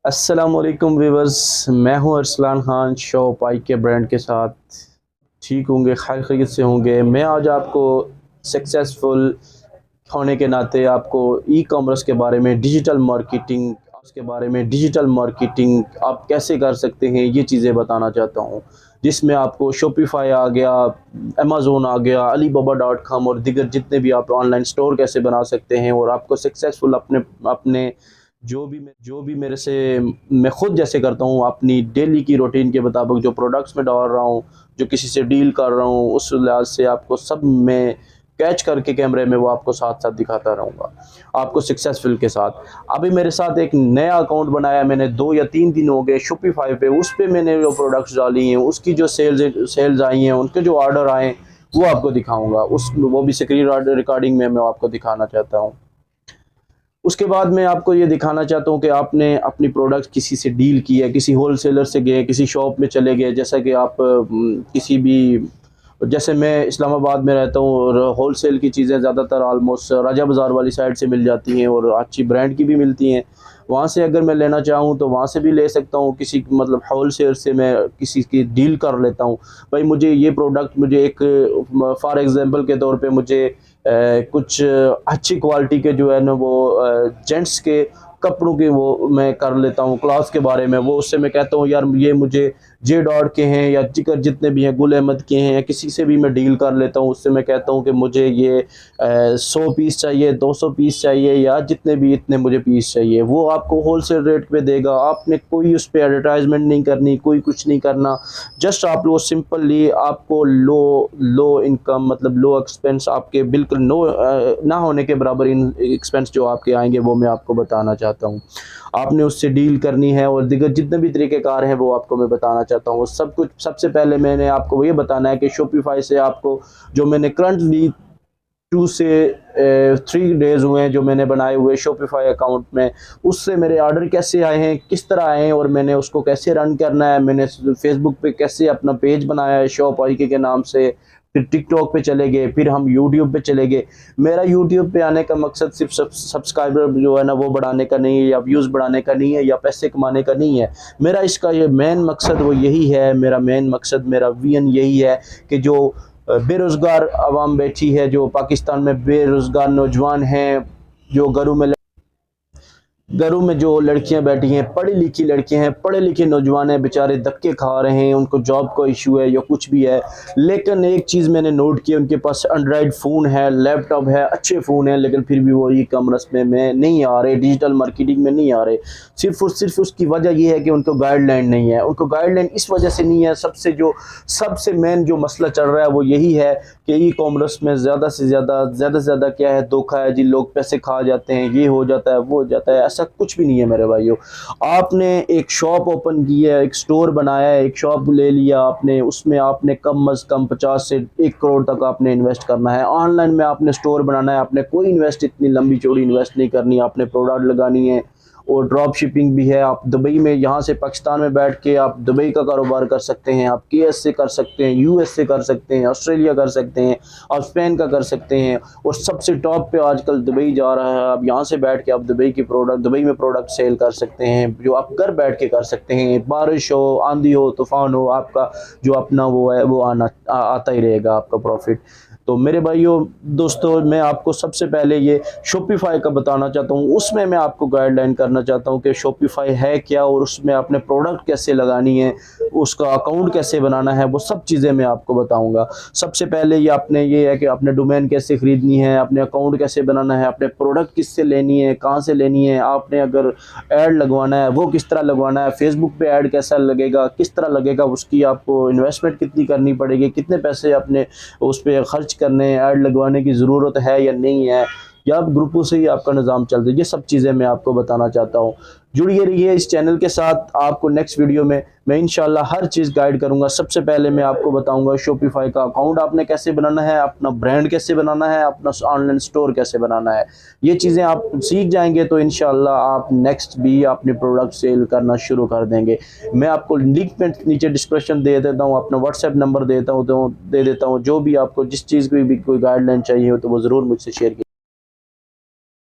अस्सलामुअलैकुम व्यूवर्स, मैं हूं अरसलान खान शॉप आई के ब्रांड के साथ। ठीक होंगे, खैर खैरियत से होंगे। मैं आज आपको सक्सेसफुल होने के नाते आपको ई कॉमर्स के बारे में, डिजिटल मार्केटिंग आप कैसे कर सकते हैं ये चीज़ें बताना चाहता हूं, जिसमें आपको शॉपिफाई आ गया, अमेज़ोन आ गया, alibaba.com और दीगर जितने भी आप ऑनलाइन स्टोर कैसे बना सकते हैं और आपको सक्सेसफुल अपने अपने जो भी मेरे से मैं खुद जैसे करता हूँ अपनी डेली की रूटीन के मुताबिक, जो प्रोडक्ट्स में डाल रहा हूँ, जो किसी से डील कर रहा हूँ, उस लिहाज से आपको सब मैं कैच करके कैमरे में वो आपको साथ साथ दिखाता रहूँगा आपको सक्सेसफुल के साथ। अभी मेरे साथ एक नया अकाउंट बनाया मैंने, 2 या 3 दिन हो गए शॉपिफाई पे। उस पर मैंने जो प्रोडक्ट्स डाली हैं, उसकी जो सेल्स आई हैं, उनके जो ऑर्डर आए वो आपको दिखाऊंगा। वो भी स्क्रीन रिकॉर्डिंग में मैं आपको दिखाना चाहता हूँ। उसके बाद मैं आपको ये दिखाना चाहता हूँ कि आपने अपनी प्रोडक्ट किसी से डील की है, किसी होलसेलर से गए, किसी शॉप में चले गए। जैसा कि आप किसी भी, जैसे मैं इस्लामाबाद में रहता हूँ और होलसेल की चीज़ें ज़्यादातर आलमोस्ट राजा बाज़ार वाली साइड से मिल जाती हैं और अच्छी ब्रांड की भी मिलती हैं। वहाँ से अगर मैं लेना चाहूँ तो वहाँ से भी ले सकता हूँ। किसी मतलब होलसेलर से मैं किसी की डील कर लेता हूँ, भाई मुझे ये प्रोडक्ट, मुझे एक फॉर एग्जांपल के तौर पे मुझे कुछ अच्छी क्वालिटी के जो है ना वो जेंट्स के कपड़ों के वो मैं कर लेता हूँ क्लास के बारे में। वो उससे मैं कहता हूँ यार ये मुझे जे डॉट के हैं या जिकर जितने भी हैं, गुल अहमद के हैं, या किसी से भी मैं डील कर लेता हूँ। उससे मैं कहता हूँ कि मुझे ये 100 पीस चाहिए, 200 पीस चाहिए, या जितने भी इतने मुझे पीस चाहिए। वो आपको होलसेल रेट पे देगा। आपने कोई उस पर एडवर्टाइजमेंट नहीं करनी, कोई कुछ नहीं करना। जस्ट आप लोग सिंपली आपको लो इनकम मतलब लो एक्सपेंस, आपके बिल्कुल ना होने के बराबर इन एक्सपेंस जो आपके आएंगे वो मैं आपको बताना चाहता हूँ। आपने उससे डील करनी है और दिगर जितने भी तरीक़ेकार हैं वो आपको मैं बताना चाहता हूँ। सब कुछ सबसे पहले मैंने आपको ये बताना है कि शॉपिफाई से आपको, जो मैंने करंटली 2 से 3 डेज़ हुए हैं जो मैंने बनाए हुए शॉपिफाई अकाउंट में, उससे मेरे ऑर्डर कैसे आए हैं, किस तरह आए हैं और मैंने उसको कैसे रन करना है। मैंने फेसबुक पे कैसे अपना पेज बनाया है शॉप आई के नाम से, फिर टिकटॉक पे चले गए, फिर हम यूट्यूब पे चले गए। मेरा यूट्यूब पे आने का मकसद सिर्फ सब्सक्राइबर जो है ना वो बढ़ाने का नहीं है, या व्यूज़ बढ़ाने का नहीं है, या पैसे कमाने का नहीं है। मेरा इसका ये मेन मकसद वो यही है, मेरा विजन यही है कि जो बेरोज़गार आवाम बैठी है, जो पाकिस्तान में बेरोज़गार नौजवान हैं, जो घरों में जो लड़कियां बैठी हैं, पढ़ी लिखी लड़कियां हैं, पढ़े लिखे नौजवान हैं, बेचारे धक्के खा रहे हैं, उनको जॉब का इशू है या कुछ भी है। लेकिन एक चीज़ मैंने नोट की, उनके पास एंड्रॉयड फ़ोन है, लैपटॉप है, अच्छे फ़ोन है, लेकिन फिर भी वो ई कॉमर्स में नहीं आ रहे, डिजिटल मार्केटिंग में नहीं आ रहे। सिर्फ और सिर्फ उसकी वजह ये है कि उनको गाइडलाइन नहीं है। उनको गाइडलाइन इस वजह से नहीं है, सबसे मेन जो मसला चल रहा है वो यही है कि ई कॉमर्स में ज़्यादा से ज़्यादा क्या है, धोखा है जी। लोग पैसे खा जाते हैं, ये हो जाता है, वो हो जाता है। ऐसा कुछ भी नहीं है मेरे भाइयों। आपने एक शॉप ओपन की है, एक स्टोर बनाया है, एक शॉप ले लिया आपने, उसमें आपने कम अज़ कम 50 से 1 करोड़ तक आपने इन्वेस्ट करना है। ऑनलाइन में आपने स्टोर बनाना है, आपने कोई इन्वेस्ट, इतनी लंबी चौड़ी इन्वेस्ट नहीं करनी। आपने प्रोडक्ट लगानी है और ड्रॉप शिपिंग भी है। आप दुबई में, यहाँ से पाकिस्तान में बैठ के आप दुबई का कारोबार कर सकते हैं, आप केएस से कर सकते हैं, यूएस से कर सकते हैं, ऑस्ट्रेलिया कर सकते हैं, आप स्पेन का कर सकते हैं। और सबसे टॉप पे आजकल दुबई जा रहा है। आप यहाँ से बैठ के आप दुबई में प्रोडक्ट सेल कर सकते हैं, जो आप घर बैठ के कर सकते हैं। बारिश हो, आंधी हो, तूफान हो, आपका जो अपना वो है वो आता ही रहेगा, आपका प्रॉफिट। तो मेरे भाइयों दोस्तों, मैं आपको सबसे पहले ये शॉपिफाई का बताना चाहता हूँ। उसमें मैं आपको गाइडलाइन करना चाहता हूँ कि शॉपिफाई है क्या और उसमें आपने प्रोडक्ट कैसे लगानी है, उसका अकाउंट कैसे बनाना है, वो सब चीज़ें मैं आपको बताऊँगा। सबसे पहले ये है कि आपने डोमेन कैसे ख़रीदनी है, अपने अकाउंट कैसे बनाना है, अपने प्रोडक्ट किससे लेनी है, कहाँ से लेनी है, आपने अगर ऐड लगवाना है वो किस तरह लगवाना है, फेसबुक पे ऐड कैसा लगेगा, किस तरह लगेगा, उसकी आपको इन्वेस्टमेंट कितनी करनी पड़ेगी, कितने पैसे अपने उस पर खर्च करने, ऐड लगवाने की ज़रूरत है या नहीं है, या आप ग्रुपों से ही आपका निज़ाम चलता है। ये सब चीज़ें मैं आपको बताना चाहता हूँ। जुड़िए रहिए इस चैनल के साथ। आपको नेक्स्ट वीडियो में मैं इंशाल्लाह हर चीज़ गाइड करूंगा। सबसे पहले मैं आपको बताऊंगा शॉपिफाई का अकाउंट आपने कैसे बनाना है, अपना ब्रांड कैसे बनाना है, अपना ऑनलाइन स्टोर कैसे बनाना है। ये चीज़ें आप सीख जाएंगे तो इंशाल्लाह आप नेक्स्ट भी अपने प्रोडक्ट सेल करना शुरू कर देंगे। मैं आपको लिंक में नीचे डिस्क्रिप्शन दे देता हूँ, अपना व्हाट्सएप नंबर दे देता हूँ। जो भी आपको जिस चीज़ की भी कोई गाइडलाइन चाहिए हो तो वो ज़रूर मुझसे शेयर कीजिए।